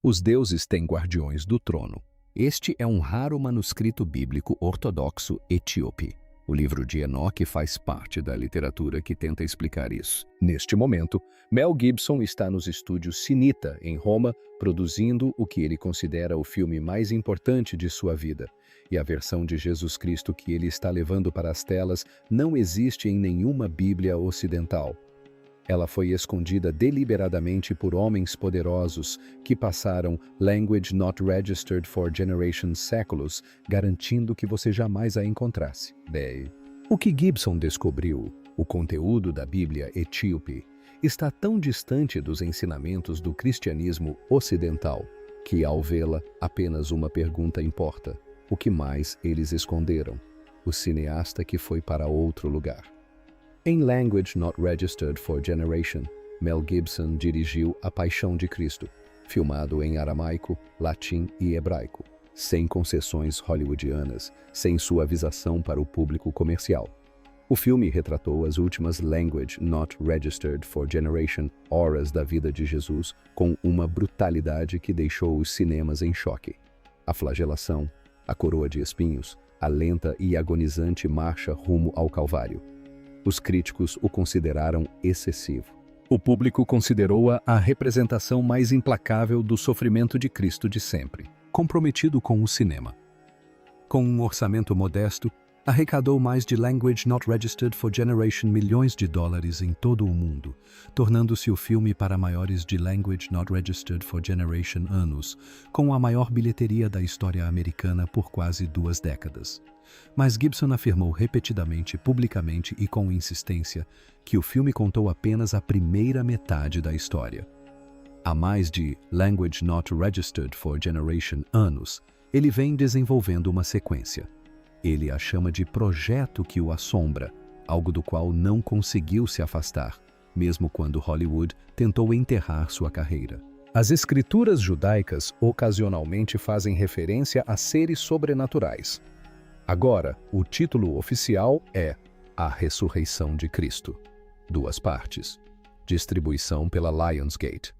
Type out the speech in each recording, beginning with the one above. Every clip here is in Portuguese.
Os deuses têm guardiões do trono. Este é um raro manuscrito bíblico ortodoxo etíope. O livro de Enoque faz parte da literatura que tenta explicar isso. Neste momento, Mel Gibson está nos estúdios Cinita, em Roma, produzindo o que ele considera o filme mais importante de sua vida. E a versão de Jesus Cristo que ele está levando para as telas não existe em nenhuma Bíblia ocidental. Ela foi escondida deliberadamente por homens poderosos que passaram Language Not Registered for Generations séculos, garantindo que você jamais a encontrasse. Bem, o que Gibson descobriu, o conteúdo da Bíblia etíope, está tão distante dos ensinamentos do cristianismo ocidental que, ao vê-la, apenas uma pergunta importa: o que mais eles esconderam? O cineasta que foi para outro lugar. Em Language Not Registered for Generation, Mel Gibson dirigiu A Paixão de Cristo, filmado em aramaico, latim e hebraico, sem concessões hollywoodianas, sem suavização para o público comercial. O filme retratou as últimas Language Not Registered for Generation horas da vida de Jesus com uma brutalidade que deixou os cinemas em choque. A flagelação, a coroa de espinhos, a lenta e agonizante marcha rumo ao Calvário. Os críticos o consideraram excessivo. O público considerou-a a representação mais implacável do sofrimento de Cristo de sempre, comprometido com o cinema. Com um orçamento modesto, arrecadou mais de Language Not Registered for Generation milhões de dólares em todo o mundo, tornando-se o filme para maiores de Language Not Registered for Generation anos, com a maior bilheteria da história americana por quase 2 décadas. Mas Gibson afirmou repetidamente, publicamente e com insistência, que o filme contou apenas a primeira metade da história. Há mais de Language Not Registered for Generation anos, ele vem desenvolvendo uma sequência. Ele a chama de projeto que o assombra, algo do qual não conseguiu se afastar, mesmo quando Hollywood tentou enterrar sua carreira. As escrituras judaicas ocasionalmente fazem referência a seres sobrenaturais. Agora, o título oficial é A Ressurreição de Cristo. 2 partes. Distribuição pela Lionsgate.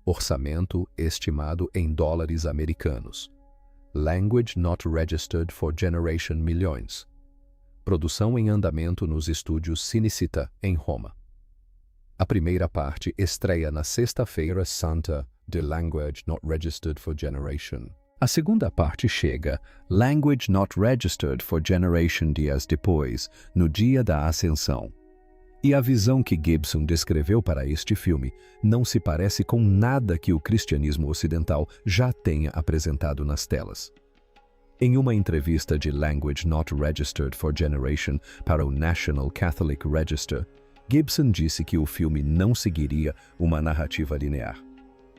Orçamento estimado em dólares americanos. Language Not Registered for Generation milhões. Produção em andamento nos estúdios Cinecittà, em Roma. A primeira parte estreia na Sexta-feira Santa de Language Not Registered for Generation. A segunda parte chega, Language Not Registered for Generation dias depois, no dia da Ascensão. E a visão que Gibson descreveu para este filme não se parece com nada que o cristianismo ocidental já tenha apresentado nas telas. Em uma entrevista de Language Not Registered for Generation para o National Catholic Register, Gibson disse que o filme não seguiria uma narrativa linear.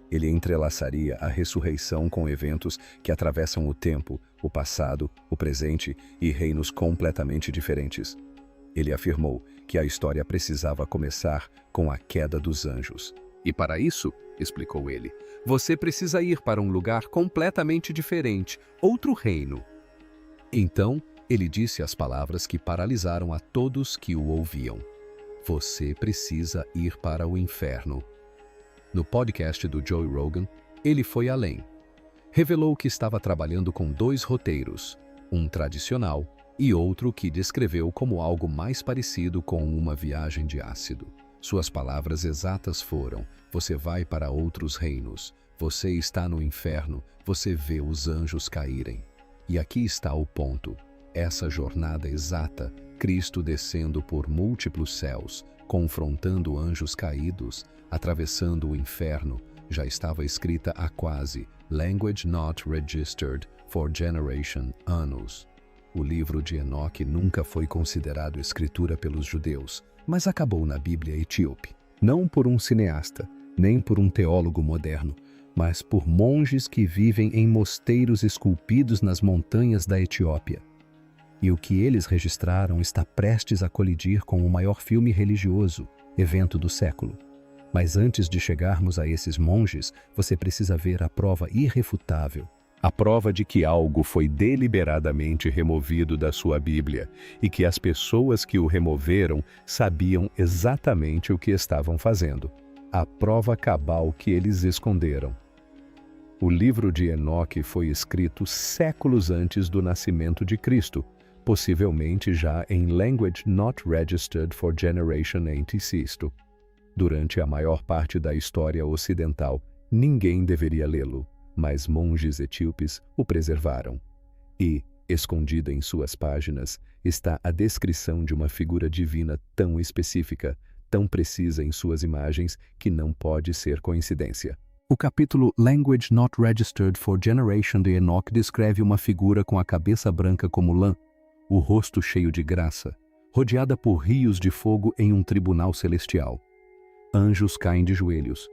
Ele entrelaçaria a ressurreição com eventos que atravessam o tempo, o passado, o presente e reinos completamente diferentes. Ele afirmou que a história precisava começar com a queda dos anjos. E para isso, explicou ele, você precisa ir para um lugar completamente diferente, outro reino. Então, ele disse as palavras que paralisaram a todos que o ouviam. Você precisa ir para o inferno. No podcast do Joe Rogan, ele foi além. Revelou que estava trabalhando com 2 roteiros, um tradicional e outro que descreveu como algo mais parecido com uma viagem de ácido. Suas palavras exatas foram: você vai para outros reinos, você está no inferno, você vê os anjos caírem. E aqui está o ponto. Essa jornada exata, Cristo descendo por múltiplos céus, confrontando anjos caídos, atravessando o inferno, já estava escrita há quase Language Not Registered for Generation anos. O livro de Enoque nunca foi considerado escritura pelos judeus, mas acabou na Bíblia etíope. Não por um cineasta, nem por um teólogo moderno, mas por monges que vivem em mosteiros esculpidos nas montanhas da Etiópia. E o que eles registraram está prestes a colidir com o maior filme religioso, evento do século. Mas antes de chegarmos a esses monges, você precisa ver a prova irrefutável. A prova de que algo foi deliberadamente removido da sua Bíblia e que as pessoas que o removeram sabiam exatamente o que estavam fazendo. A prova cabal que eles esconderam. O livro de Enoque foi escrito séculos antes do nascimento de Cristo, possivelmente já em Language Not Registered for Generation Anticisto. Durante a maior parte da história ocidental, ninguém deveria lê-lo, mas monges etíopes o preservaram. E, escondida em suas páginas, está a descrição de uma figura divina tão específica, tão precisa em suas imagens, que não pode ser coincidência. O capítulo Language Not Registered for Generation de Enoch descreve uma figura com a cabeça branca como lã, o rosto cheio de graça, rodeada por rios de fogo em um tribunal celestial. Anjos caem de joelhos.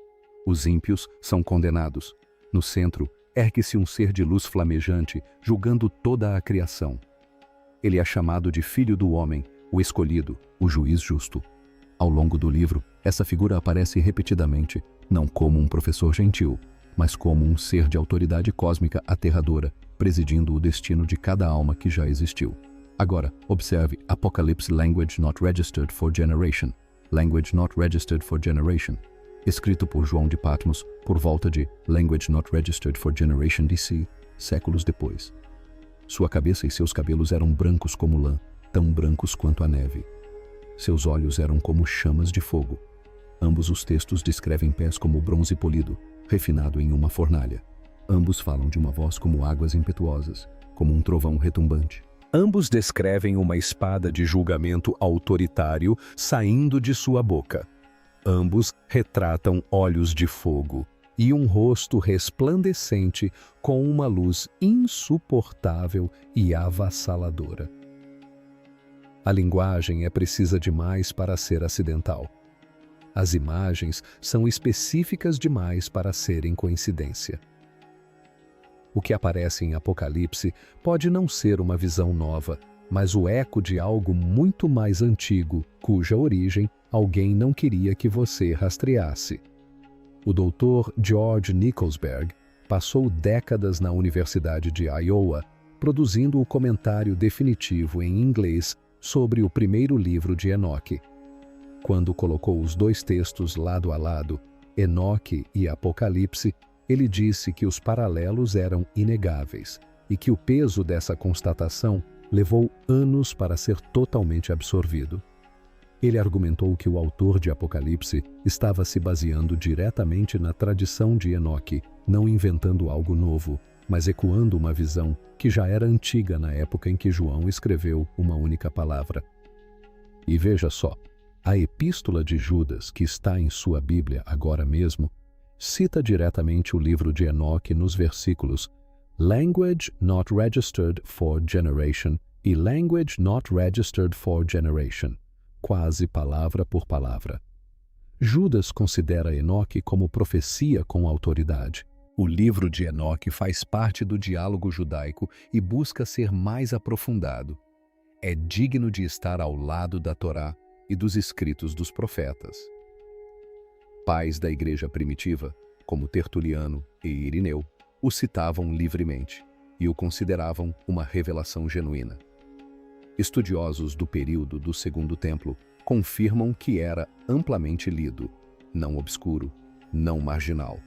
Os ímpios são condenados. No centro, ergue-se um ser de luz flamejante, julgando toda a criação. Ele é chamado de Filho do Homem, o Escolhido, o Juiz Justo. Ao longo do livro, essa figura aparece repetidamente, não como um professor gentil, mas como um ser de autoridade cósmica aterradora, presidindo o destino de cada alma que já existiu. Agora, observe Apocalipse Language Not Registered for Generation. Language Not Registered for Generation. Escrito por João de Patmos, por volta de Language Not Registered for Generation DC, séculos depois. Sua cabeça e seus cabelos eram brancos como lã, tão brancos quanto a neve. Seus olhos eram como chamas de fogo. Ambos os textos descrevem pés como bronze polido, refinado em uma fornalha. Ambos falam de uma voz como águas impetuosas, como um trovão retumbante. Ambos descrevem uma espada de julgamento autoritário saindo de sua boca. Ambos retratam olhos de fogo e um rosto resplandecente com uma luz insuportável e avassaladora. A linguagem é precisa demais para ser acidental. As imagens são específicas demais para serem coincidência. O que aparece em Apocalipse pode não ser uma visão nova, mas o eco de algo muito mais antigo, cuja origem alguém não queria que você rastreasse. O Dr. George Nicholsberg passou décadas na Universidade de Iowa produzindo o comentário definitivo em inglês sobre o primeiro livro de Enoque. Quando colocou os dois textos lado a lado, Enoque e Apocalipse, ele disse que os paralelos eram inegáveis e que o peso dessa constatação levou anos para ser totalmente absorvido. Ele argumentou que o autor de Apocalipse estava se baseando diretamente na tradição de Enoque, não inventando algo novo, mas ecoando uma visão que já era antiga na época em que João escreveu uma única palavra. E veja só, a Epístola de Judas, que está em sua Bíblia agora mesmo, cita diretamente o livro de Enoque nos versículos Language Not Registered for Generation e Language Not Registered for Generation, quase palavra por palavra. Judas considera Enoque como profecia com autoridade. O livro de Enoque faz parte do diálogo judaico e busca ser mais aprofundado. É digno de estar ao lado da Torá e dos escritos dos profetas. Pais da igreja primitiva, como Tertuliano e Irineu, o citavam livremente e o consideravam uma revelação genuína. Estudiosos do período do Segundo Templo confirmam que era amplamente lido, não obscuro, não marginal,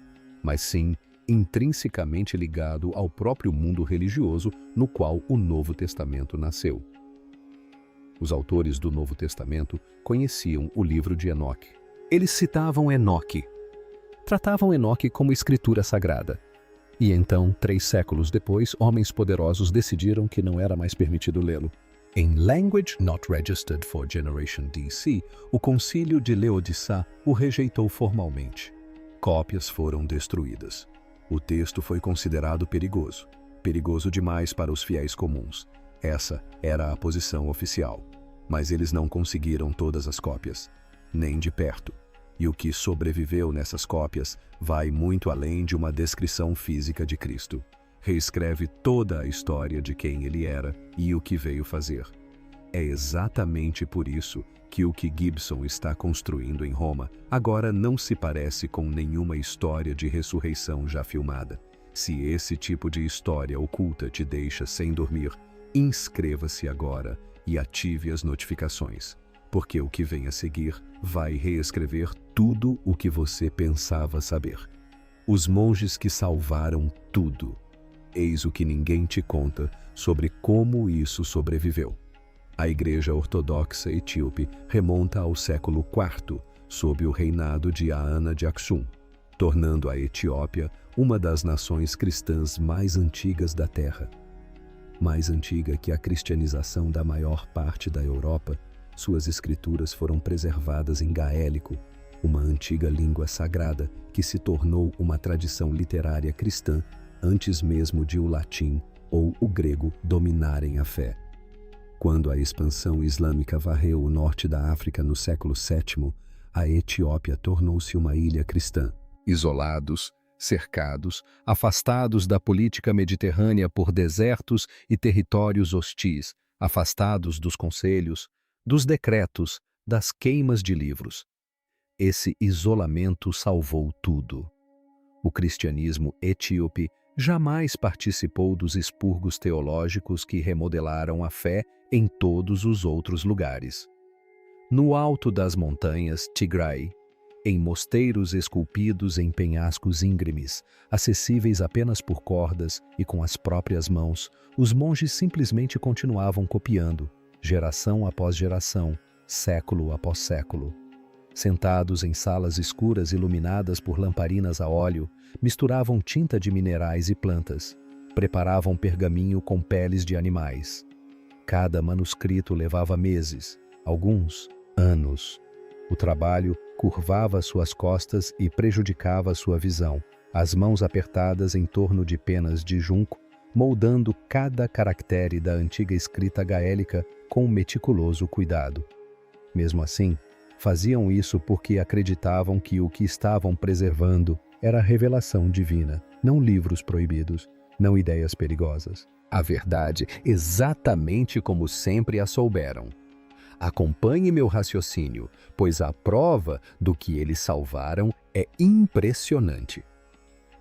mas sim intrinsecamente ligado ao próprio mundo religioso no qual o Novo Testamento nasceu. Os autores do Novo Testamento conheciam o livro de Enoque. Eles citavam Enoque, tratavam Enoque como escritura sagrada. E então, 3 séculos depois, homens poderosos decidiram que não era mais permitido lê-lo. Em Language Not Registered for Generation DC, o concílio de Leodissá o rejeitou formalmente. Cópias foram destruídas. O texto foi considerado perigoso, perigoso demais para os fiéis comuns. Essa era a posição oficial. Mas eles não conseguiram todas as cópias, nem de perto. E o que sobreviveu nessas cópias vai muito além de uma descrição física de Cristo. Reescreve toda a história de quem ele era e o que veio fazer. É exatamente por isso que o que Gibson está construindo em Roma agora não se parece com nenhuma história de ressurreição já filmada. Se esse tipo de história oculta te deixa sem dormir, inscreva-se agora e ative as notificações, porque o que vem a seguir vai reescrever tudo o que você pensava saber. Os monges que salvaram tudo. Eis o que ninguém te conta sobre como isso sobreviveu. A Igreja Ortodoxa Etíope remonta ao século IV, sob o reinado de Aana de Aksum, tornando a Etiópia uma das nações cristãs mais antigas da Terra. Mais antiga que a cristianização da maior parte da Europa, suas escrituras foram preservadas em gaélico, uma antiga língua sagrada que se tornou uma tradição literária cristã antes mesmo de o latim ou o grego dominarem a fé. Quando a expansão islâmica varreu o norte da África no século VII, a Etiópia tornou-se uma ilha cristã. Isolados, cercados, afastados da política mediterrânea por desertos e territórios hostis, afastados dos conselhos, dos decretos, das queimas de livros. Esse isolamento salvou tudo. O cristianismo etíope jamais participou dos expurgos teológicos que remodelaram a fé em todos os outros lugares. No alto das montanhas Tigray, em mosteiros esculpidos em penhascos íngremes, acessíveis apenas por cordas e com as próprias mãos, os monges simplesmente continuavam copiando, geração após geração, século após século. Sentados em salas escuras iluminadas por lamparinas a óleo, misturavam tinta de minerais e plantas, preparavam pergaminho com peles de animais. Cada manuscrito levava meses, alguns anos. O trabalho curvava suas costas e prejudicava sua visão, as mãos apertadas em torno de penas de junco, moldando cada caractere da antiga escrita gaélica com meticuloso cuidado. Mesmo assim, faziam isso porque acreditavam que o que estavam preservando era a revelação divina, não livros proibidos, não ideias perigosas. A verdade exatamente como sempre a souberam. Acompanhe meu raciocínio, pois a prova do que eles salvaram é impressionante.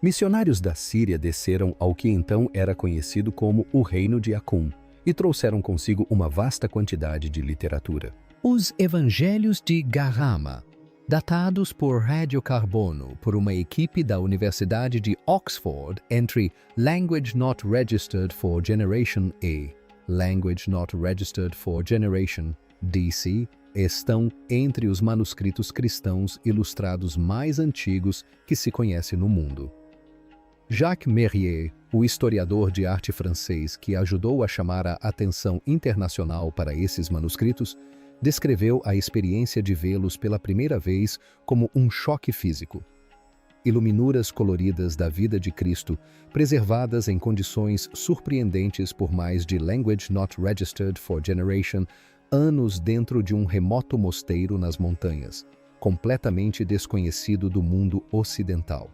Missionários da Síria desceram ao que então era conhecido como o Reino de Akum e trouxeram consigo uma vasta quantidade de literatura. Os Evangelhos de Garrama, datados por radiocarbono por uma equipe da Universidade de Oxford entre Language Not Registered for Generation A, Language Not Registered for Generation DC, estão entre os manuscritos cristãos ilustrados mais antigos que se conhece no mundo. Jacques Merrier, o historiador de arte francês que ajudou a chamar a atenção internacional para esses manuscritos, descreveu a experiência de vê-los pela primeira vez como um choque físico. Iluminuras coloridas da vida de Cristo, preservadas em condições surpreendentes por mais de Language Not Registered for Generation, anos dentro de um remoto mosteiro nas montanhas, completamente desconhecido do mundo ocidental.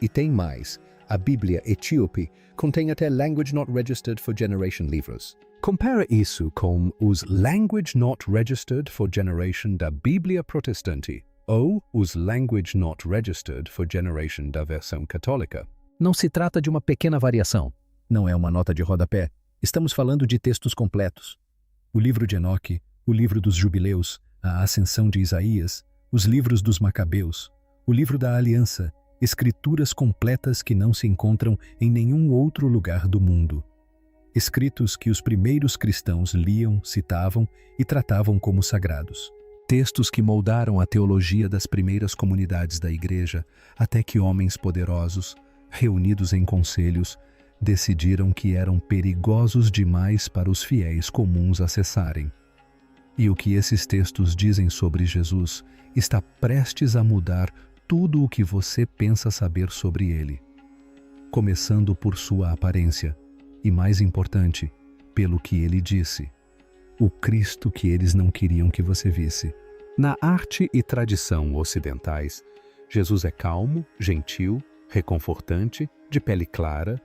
E tem mais, a Bíblia etíope contém até Language Not Registered for Generation livros. Compara isso com os Language Not Registered for Generation da Bíblia Protestante ou os Language Not Registered for Generation da versão católica. Não se trata de uma pequena variação. Não é uma nota de rodapé. Estamos falando de textos completos. O livro de Enoque, o livro dos Jubileus, a Ascensão de Isaías, os livros dos Macabeus, o livro da Aliança, escrituras completas que não se encontram em nenhum outro lugar do mundo. Escritos que os primeiros cristãos liam, citavam e tratavam como sagrados. Textos que moldaram a teologia das primeiras comunidades da Igreja, até que homens poderosos, reunidos em conselhos, decidiram que eram perigosos demais para os fiéis comuns acessarem. E o que esses textos dizem sobre Jesus está prestes a mudar tudo o que você pensa saber sobre ele. Começando por sua aparência, e mais importante, pelo que ele disse, o Cristo que eles não queriam que você visse. Na arte e tradição ocidentais, Jesus é calmo, gentil, reconfortante, de pele clara,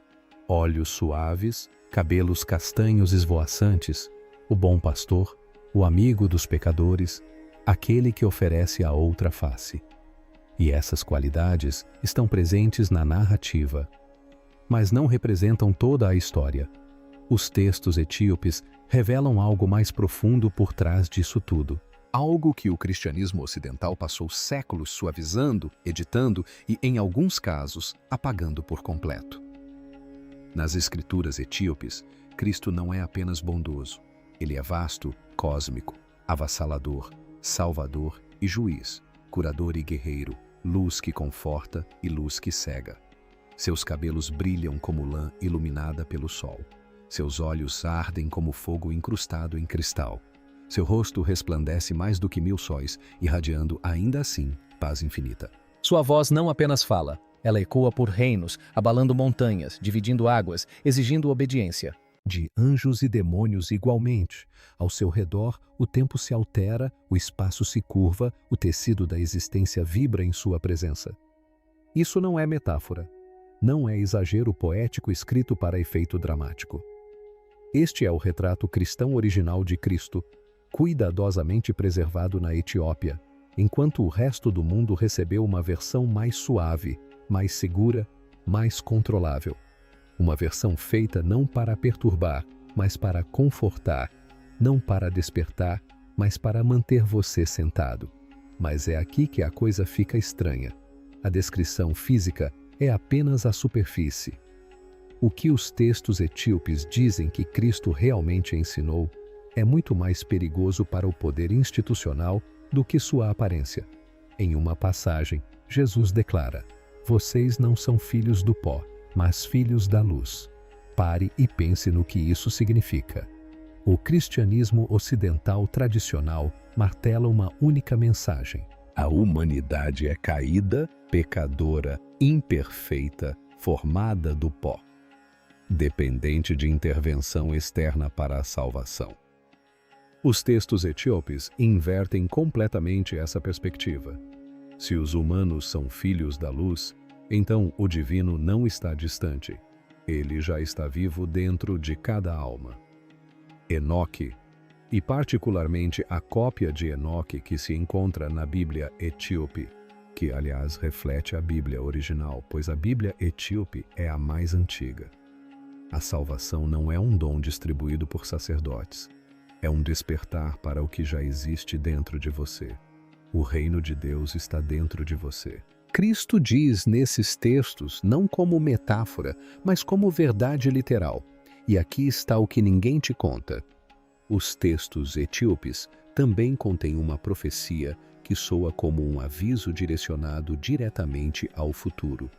olhos suaves, cabelos castanhos esvoaçantes, o bom pastor, o amigo dos pecadores, aquele que oferece a outra face. E essas qualidades estão presentes na narrativa, mas não representam toda a história. Os textos etíopes revelam algo mais profundo por trás disso tudo. algo que o cristianismo ocidental passou séculos suavizando, editando e, em alguns casos, apagando por completo. Nas escrituras etíopes, Cristo não é apenas bondoso. Ele é vasto, cósmico, avassalador, salvador e juiz, curador e guerreiro, luz que conforta e luz que cega. Seus cabelos brilham como lã iluminada pelo sol. Seus olhos ardem como fogo incrustado em cristal. Seu rosto resplandece mais do que 1000 sóis, irradiando ainda assim paz infinita. Sua voz não apenas fala, ela ecoa por reinos, abalando montanhas, dividindo águas, exigindo obediência. De anjos e demônios igualmente. Ao seu redor, o tempo se altera, o espaço se curva, o tecido da existência vibra em sua presença. Isso não é metáfora. Não é exagero poético escrito para efeito dramático. Este é o retrato cristão original de Cristo, cuidadosamente preservado na Etiópia, enquanto o resto do mundo recebeu uma versão mais suave, mais segura, mais controlável. Uma versão feita não para perturbar, mas para confortar, não para despertar, mas para manter você sentado. Mas é aqui que a coisa fica estranha. A descrição física é apenas a superfície. O que os textos etíopes dizem que Cristo realmente ensinou é muito mais perigoso para o poder institucional do que sua aparência. Em uma passagem, Jesus declara: "Vocês não são filhos do pó, mas filhos da luz." Pare e pense no que isso significa. O cristianismo ocidental tradicional martela uma única mensagem: a humanidade é caída, pecadora, imperfeita, formada do pó, dependente de intervenção externa para a salvação. Os textos etíopes invertem completamente essa perspectiva. Se os humanos são filhos da luz, então o divino não está distante. Ele já está vivo dentro de cada alma. Enoque, e particularmente a cópia de Enoque que se encontra na Bíblia etíope, que aliás reflete a Bíblia original, pois a Bíblia etíope é a mais antiga. A salvação não é um dom distribuído por sacerdotes. É um despertar para o que já existe dentro de você. O reino de Deus está dentro de você. Cristo diz nesses textos não como metáfora, mas como verdade literal. E aqui está o que ninguém te conta. Os textos etíopes também contêm uma profecia que soa como um aviso direcionado diretamente ao futuro.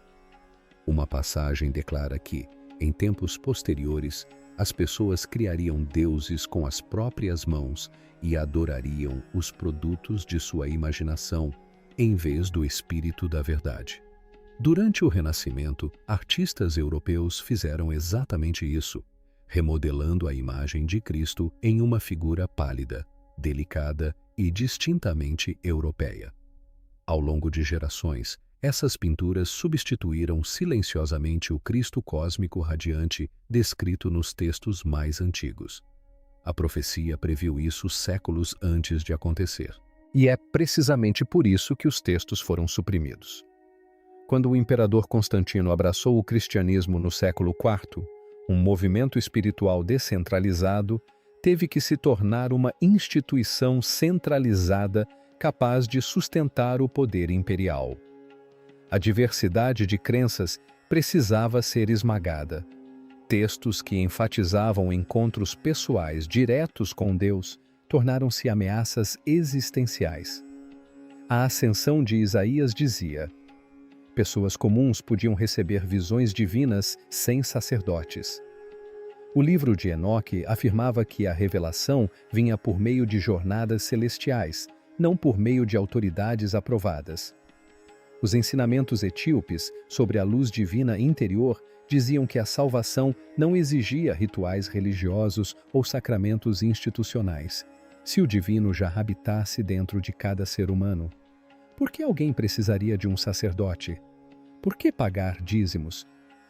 Uma passagem declara que, em tempos posteriores, as pessoas criariam deuses com as próprias mãos e adorariam os produtos de sua imaginação, em vez do Espírito da Verdade. Durante o Renascimento, artistas europeus fizeram exatamente isso, remodelando a imagem de Cristo em uma figura pálida, delicada e distintamente europeia. Ao longo de gerações, essas pinturas substituíram silenciosamente o Cristo cósmico radiante descrito nos textos mais antigos. A profecia previu isso séculos antes de acontecer. E é precisamente por isso que os textos foram suprimidos. Quando o imperador Constantino abraçou o cristianismo no século IV, um movimento espiritual descentralizado teve que se tornar uma instituição centralizada capaz de sustentar o poder imperial. A diversidade de crenças precisava ser esmagada. Textos que enfatizavam encontros pessoais diretos com Deus tornaram-se ameaças existenciais. A ascensão de Isaías dizia: pessoas comuns podiam receber visões divinas sem sacerdotes. O livro de Enoque afirmava que a revelação vinha por meio de jornadas celestiais, não por meio de autoridades aprovadas. Os ensinamentos etíopes sobre a luz divina interior diziam que a salvação não exigia rituais religiosos ou sacramentos institucionais. Se o divino já habitasse dentro de cada ser humano, por que alguém precisaria de um sacerdote? Por que pagar dízimos?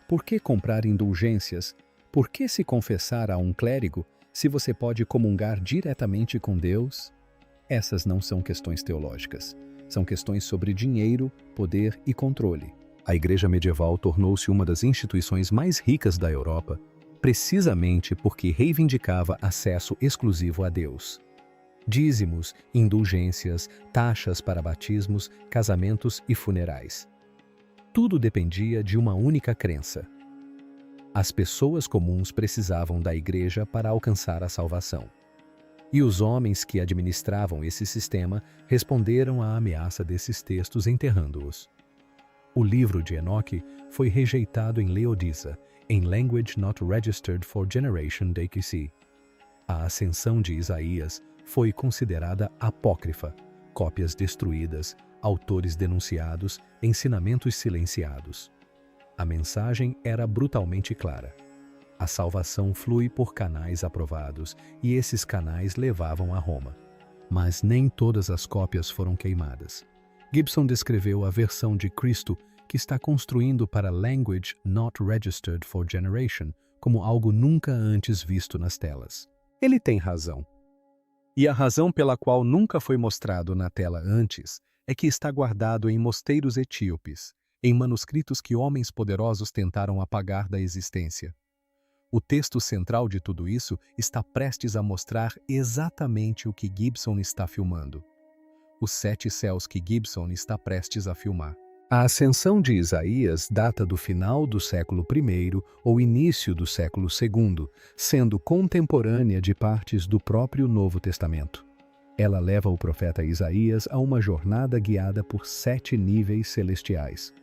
Por que comprar indulgências? Por que se confessar a um clérigo se você pode comungar diretamente com Deus? Essas não são questões teológicas. São questões sobre dinheiro, poder e controle. A Igreja medieval tornou-se uma das instituições mais ricas da Europa, precisamente porque reivindicava acesso exclusivo a Deus. dízimos, indulgências, taxas para batismos, casamentos e funerais. Tudo dependia de uma única crença. As pessoas comuns precisavam da igreja para alcançar a salvação. E os homens que administravam esse sistema responderam à ameaça desses textos enterrando-os. O livro de Enoque foi rejeitado em Leodisa, em Language Not Registered for Generation DQC. A ascensão de Isaías foi considerada apócrifa, cópias destruídas, autores denunciados, ensinamentos silenciados. A mensagem era brutalmente clara. A salvação flui por canais aprovados, e esses canais levavam a Roma. Mas nem todas as cópias foram queimadas. Gibson descreveu a versão de Cristo que está construindo para Language Not Registered for Generation como algo nunca antes visto nas telas. Ele tem razão. E a razão pela qual nunca foi mostrado na tela antes é que está guardado em mosteiros etíopes, em manuscritos que homens poderosos tentaram apagar da existência. O texto central de tudo isso está prestes a mostrar exatamente o que Gibson está filmando. Os 7 céus que Gibson está prestes a filmar. A ascensão de Isaías data do final do século I ou início do século II, sendo contemporânea de partes do próprio Novo Testamento. Ela leva o profeta Isaías a uma jornada guiada por 7 níveis celestiais.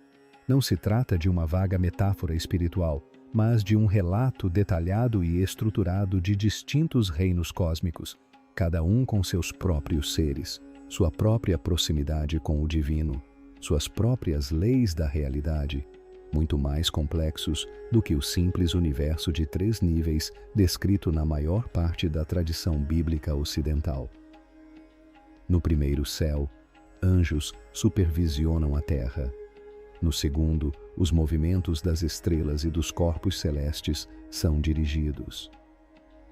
Não se trata de uma vaga metáfora espiritual, mas de um relato detalhado e estruturado de distintos reinos cósmicos, cada um com seus próprios seres, sua própria proximidade com o divino, suas próprias leis da realidade, muito mais complexos do que o simples universo de 3 níveis descrito na maior parte da tradição bíblica ocidental. No primeiro céu, anjos supervisionam a terra. No segundo, os movimentos das estrelas e dos corpos celestes são dirigidos.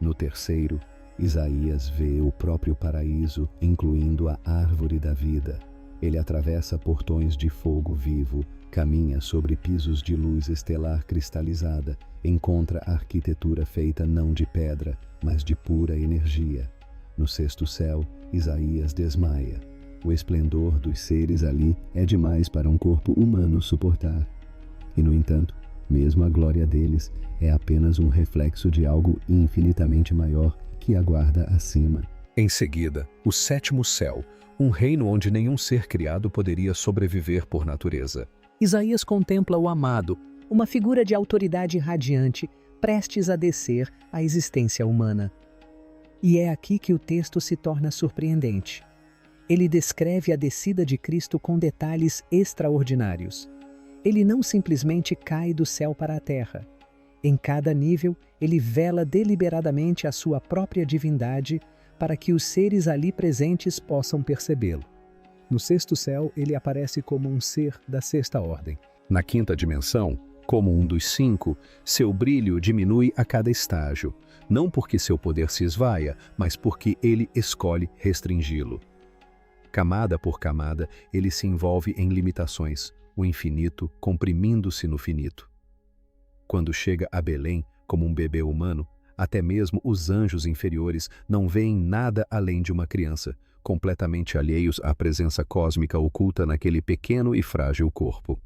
No terceiro, Isaías vê o próprio paraíso, incluindo a árvore da vida. Ele atravessa portões de fogo vivo, caminha sobre pisos de luz estelar cristalizada, encontra arquitetura feita não de pedra, mas de pura energia. No sexto céu, Isaías desmaia. O esplendor dos seres ali é demais para um corpo humano suportar. E, no entanto, mesmo a glória deles é apenas um reflexo de algo infinitamente maior que aguarda acima. Em seguida, o 7º céu, um reino onde nenhum ser criado poderia sobreviver por natureza. Isaías contempla o amado, uma figura de autoridade radiante, prestes a descer à existência humana. E é aqui que o texto se torna surpreendente. Ele descreve a descida de Cristo com detalhes extraordinários. Ele não simplesmente cai do céu para a terra. Em cada nível, ele vela deliberadamente a sua própria divindade para que os seres ali presentes possam percebê-lo. No sexto céu, ele aparece como um ser da 6ª ordem. Na 5ª dimensão, como um dos 5, seu brilho diminui a cada estágio, não porque seu poder se esvaia, mas porque ele escolhe restringi-lo. Camada por camada, ele se envolve em limitações, o infinito comprimindo-se no finito. Quando chega a Belém, como um bebê humano, até mesmo os anjos inferiores não veem nada além de uma criança, completamente alheios à presença cósmica oculta naquele pequeno e frágil corpo.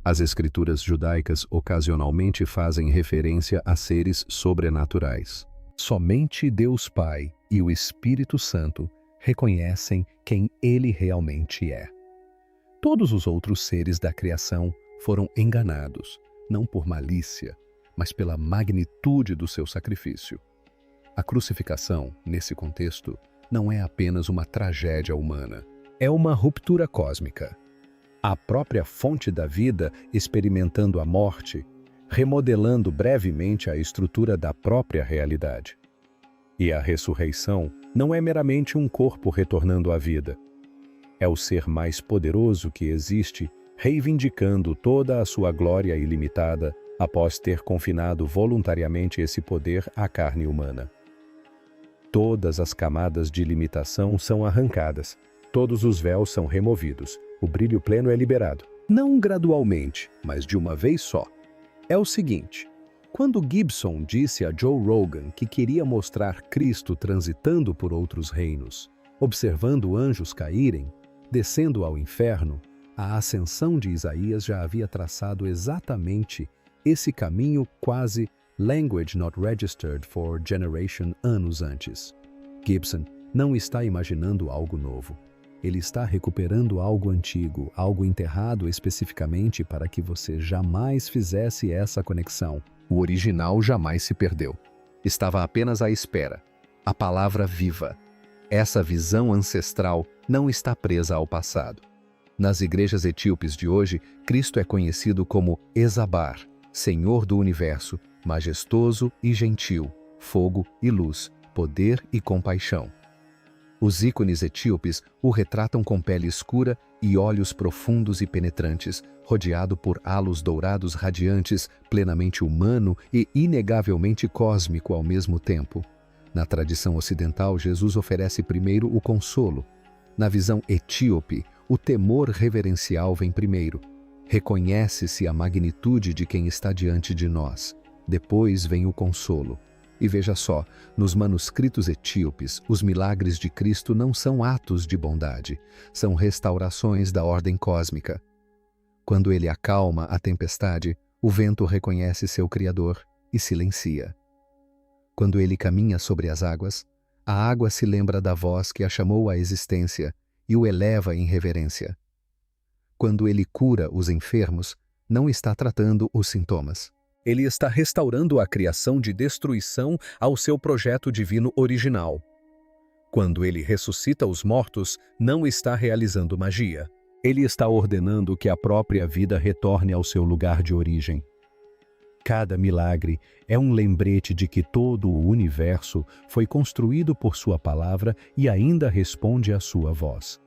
As escrituras judaicas ocasionalmente fazem referência a seres sobrenaturais. Somente Deus Pai e o Espírito Santo reconhecem quem ele realmente é. Todos os outros seres da criação foram enganados, não por malícia, mas pela magnitude do seu sacrifício. A crucificação, nesse contexto, não é apenas uma tragédia humana, é uma ruptura cósmica. A própria fonte da vida experimentando a morte, remodelando brevemente a estrutura da própria realidade. E a ressurreição não é meramente um corpo retornando à vida. É o ser mais poderoso que existe, reivindicando toda a sua glória ilimitada após ter confinado voluntariamente esse poder à carne humana. Todas as camadas de limitação são arrancadas, todos os véus são removidos, o brilho pleno é liberado. Não gradualmente, mas de uma vez só. É o seguinte: Quando Gibson disse a Joe Rogan que queria mostrar Cristo transitando por outros reinos, observando anjos caírem, descendo ao inferno, a ascensão de Isaías já havia traçado exatamente esse caminho quase language not registered for generation anos antes. Gibson não está imaginando algo novo. Ele está recuperando algo antigo, algo enterrado especificamente para que você jamais fizesse essa conexão. O original jamais se perdeu. Estava apenas à espera. A palavra viva. Essa visão ancestral não está presa ao passado. Nas igrejas etíopes de hoje, Cristo é conhecido como Ezabar, Senhor do Universo, majestoso e gentil, fogo e luz, poder e compaixão. Os ícones etíopes o retratam com pele escura e olhos profundos e penetrantes, rodeado por halos dourados radiantes, plenamente humano e inegavelmente cósmico ao mesmo tempo. Na tradição ocidental, Jesus oferece primeiro o consolo. Na visão etíope, o temor reverencial vem primeiro. Reconhece-se a magnitude de quem está diante de nós. Depois vem o consolo. E veja só, nos manuscritos etíopes, os milagres de Cristo não são atos de bondade, são restaurações da ordem cósmica. Quando ele acalma a tempestade, o vento reconhece seu Criador e silencia. Quando ele caminha sobre as águas, a água se lembra da voz que a chamou à existência e o eleva em reverência. Quando ele cura os enfermos, não está tratando os sintomas. Ele está restaurando a criação de destruição ao seu projeto divino original. Quando ele ressuscita os mortos, não está realizando magia. Ele está ordenando que a própria vida retorne ao seu lugar de origem. Cada milagre é um lembrete de que todo o universo foi construído por sua palavra e ainda responde à sua voz.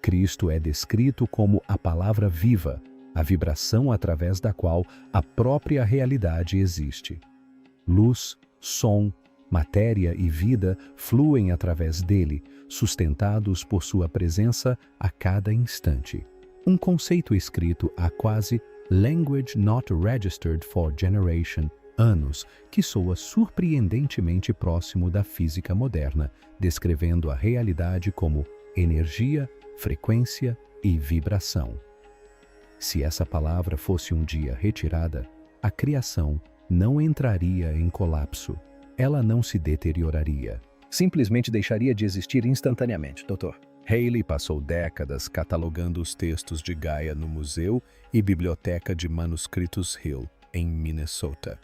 Cristo é descrito como a palavra viva, a vibração através da qual a própria realidade existe. Luz, som, matéria e vida fluem através dele, sustentados por sua presença a cada instante. Um conceito escrito há quase language not registered for generation anos, que soa surpreendentemente próximo da física moderna, descrevendo a realidade como energia, frequência e vibração. Se essa palavra fosse um dia retirada, a criação não entraria em colapso. Ela não se deterioraria. Simplesmente deixaria de existir instantaneamente, doutor. Haley passou décadas catalogando os textos de Gaia no Museu e Biblioteca de Manuscritos Hill, em Minnesota.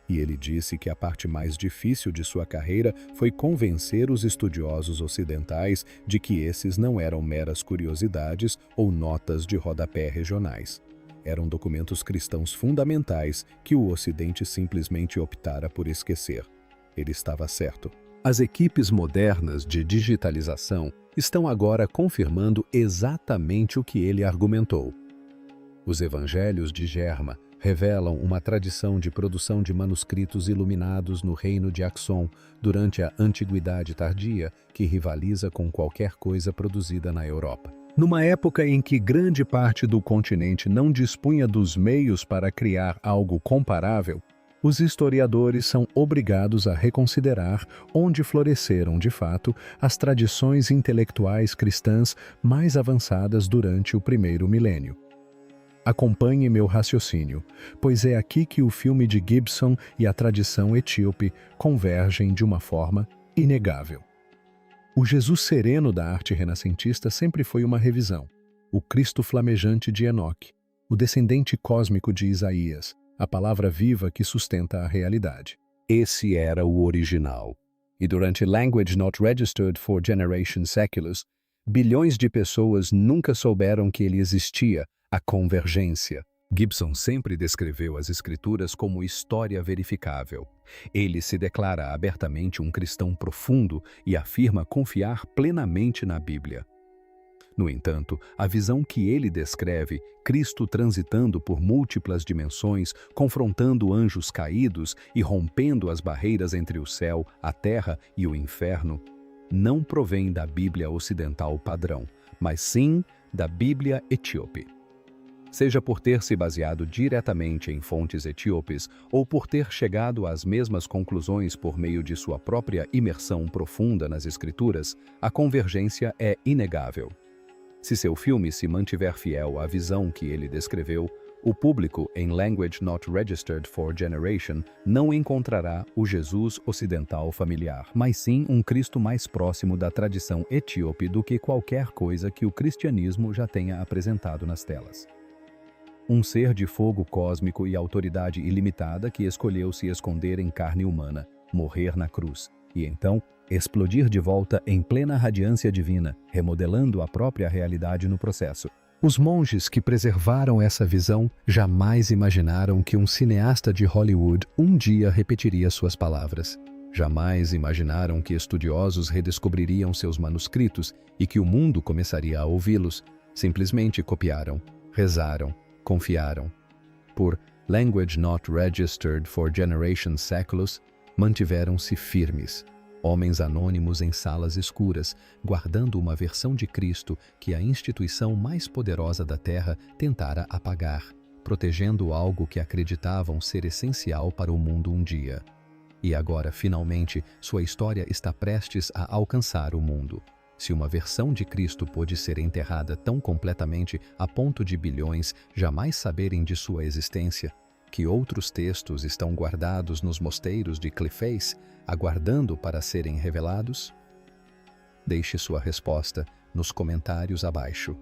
E ele disse que a parte mais difícil de sua carreira foi convencer os estudiosos ocidentais de que esses não eram meras curiosidades ou notas de rodapé regionais. Eram documentos cristãos fundamentais que o Ocidente simplesmente optara por esquecer. Ele estava certo. As equipes modernas de digitalização estão agora confirmando exatamente o que ele argumentou. Os evangelhos de Germa revelam uma tradição de produção de manuscritos iluminados no reino de Axum durante a Antiguidade Tardia, que rivaliza com qualquer coisa produzida na Europa. Numa época em que grande parte do continente não dispunha dos meios para criar algo comparável, os historiadores são obrigados a reconsiderar onde floresceram, de fato, as tradições intelectuais cristãs mais avançadas durante o primeiro milênio. Acompanhe meu raciocínio, pois é aqui que o filme de Gibson e a tradição etíope convergem de uma forma inegável. O Jesus sereno da arte renascentista sempre foi uma revisão, o Cristo flamejante de Enoque, o descendente cósmico de Isaías, a palavra viva que sustenta a realidade. Esse era o original. E durante Language Not Registered for Generation Seculus, bilhões de pessoas nunca souberam que ele existia, a convergência. Gibson sempre descreveu as Escrituras como história verificável. Ele se declara abertamente um cristão profundo e afirma confiar plenamente na Bíblia. No entanto, a visão que ele descreve, Cristo transitando por múltiplas dimensões, confrontando anjos caídos e rompendo as barreiras entre o céu, a terra e o inferno, não provém da Bíblia ocidental padrão, mas sim da Bíblia etíope. Seja por ter se baseado diretamente em fontes etíopes ou por ter chegado às mesmas conclusões por meio de sua própria imersão profunda nas escrituras, a convergência é inegável. Se seu filme se mantiver fiel à visão que ele descreveu, o público, em Language Not Registered for Generation, não encontrará o Jesus ocidental familiar, mas sim um Cristo mais próximo da tradição etíope do que qualquer coisa que o cristianismo já tenha apresentado nas telas. Um ser de fogo cósmico e autoridade ilimitada que escolheu se esconder em carne humana, morrer na cruz, e então explodir de volta em plena radiância divina, remodelando a própria realidade no processo. Os monges que preservaram essa visão jamais imaginaram que um cineasta de Hollywood um dia repetiria suas palavras. Jamais imaginaram que estudiosos redescobririam seus manuscritos e que o mundo começaria a ouvi-los. Simplesmente copiaram, rezaram, confiaram. Por Language Not Registered for Generation séculos, mantiveram-se firmes. Homens anônimos em salas escuras, guardando uma versão de Cristo que a instituição mais poderosa da Terra tentara apagar, protegendo algo que acreditavam ser essencial para o mundo um dia. E agora, finalmente, sua história está prestes a alcançar o mundo. Se uma versão de Cristo pôde ser enterrada tão completamente a ponto de bilhões jamais saberem de sua existência, que outros textos estão guardados nos mosteiros de Clifface, aguardando para serem revelados? Deixe sua resposta nos comentários abaixo.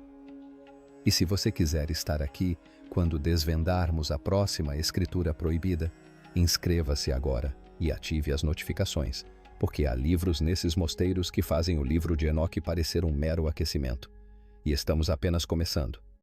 E se você quiser estar aqui quando desvendarmos a próxima escritura proibida, inscreva-se agora e ative as notificações, porque há livros nesses mosteiros que fazem o livro de Enoque parecer um mero aquecimento. E estamos apenas começando.